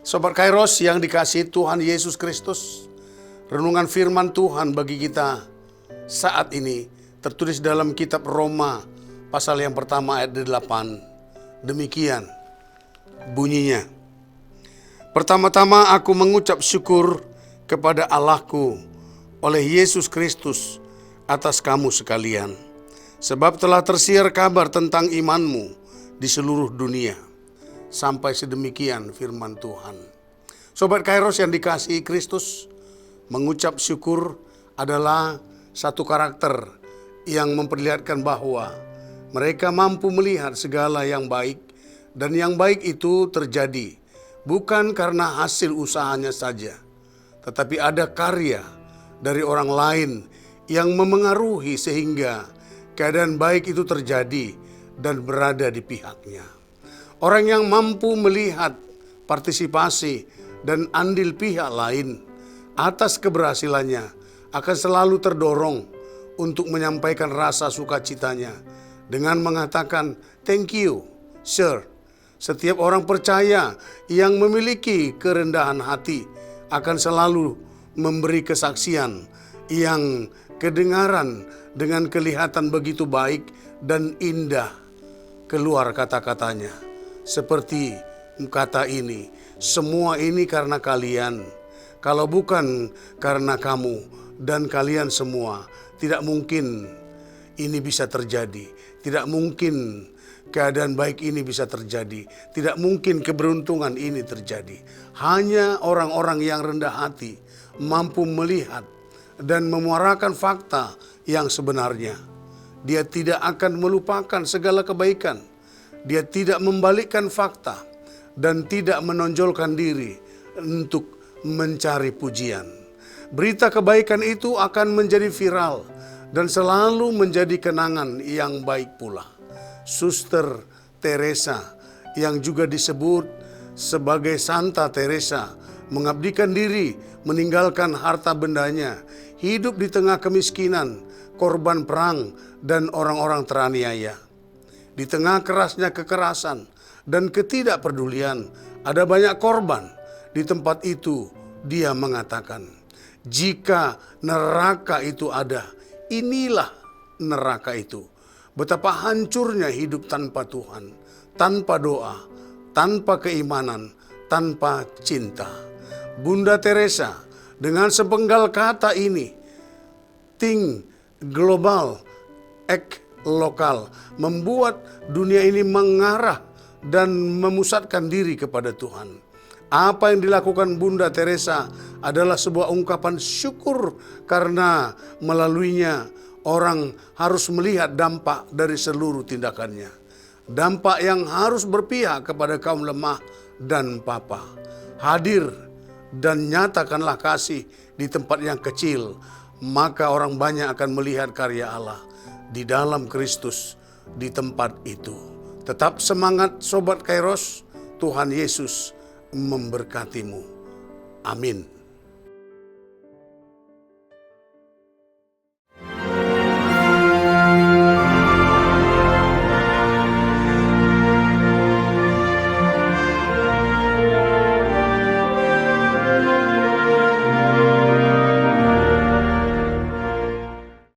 Sobat Kairos yang dikasihi Tuhan Yesus Kristus, renungan firman Tuhan bagi kita saat ini tertulis dalam kitab Roma pasal yang pertama ayat 8. Demikian bunyinya. Pertama-tama aku mengucap syukur kepada Allahku oleh Yesus Kristus atas kamu sekalian, sebab telah tersiar kabar tentang imanmu di seluruh dunia. Sampai sedemikian firman Tuhan. Sobat Kairos yang dikasihi Kristus, mengucap syukur adalah satu karakter yang memperlihatkan bahwa mereka mampu melihat segala yang baik, dan yang baik itu terjadi bukan karena hasil usahanya saja, tetapi ada karya dari orang lain yang memengaruhi sehingga keadaan baik itu terjadi dan berada di pihaknya. Orang yang mampu melihat partisipasi dan andil pihak lain atas keberhasilannya akan selalu terdorong untuk menyampaikan rasa sukacitanya dengan mengatakan thank you, sir. Setiap orang percaya yang memiliki kerendahan hati akan selalu memberi kesaksian yang kedengaran dengan kelihatan begitu baik dan indah keluar kata-katanya. Seperti kata ini, semua ini karena kalian. Kalau bukan karena kamu dan kalian semua, tidak mungkin ini bisa terjadi. Tidak mungkin keadaan baik ini bisa terjadi. Tidak mungkin keberuntungan ini terjadi. Hanya orang-orang yang rendah hati mampu melihat dan memuarakan fakta yang sebenarnya. Dia tidak akan melupakan segala kebaikan. Dia tidak membalikkan fakta dan tidak menonjolkan diri untuk mencari pujian. Berita kebaikan itu akan menjadi viral dan selalu menjadi kenangan yang baik pula. Suster Teresa yang juga disebut sebagai Santa Teresa mengabdikan diri, meninggalkan harta bendanya, hidup di tengah kemiskinan, korban perang dan orang-orang teraniaya. Di tengah kerasnya kekerasan dan ketidakpedulian, ada banyak korban. Di tempat itu dia mengatakan, jika neraka itu ada, inilah neraka itu. Betapa hancurnya hidup tanpa Tuhan, tanpa doa, tanpa keimanan, tanpa cinta. Bunda Teresa dengan sepenggal kata ini, think global, act lokal, membuat dunia ini mengarah dan memusatkan diri kepada Tuhan. Apa yang dilakukan Bunda Teresa adalah sebuah ungkapan syukur karena melaluinya orang harus melihat dampak dari seluruh tindakannya. Dampak yang harus berpihak kepada kaum lemah dan papa. Hadir dan nyatakanlah kasih di tempat yang kecil, maka orang banyak akan melihat karya Allah di dalam Kristus di tempat itu. Tetap semangat Sobat Kairos, Tuhan Yesus memberkatimu. Amin.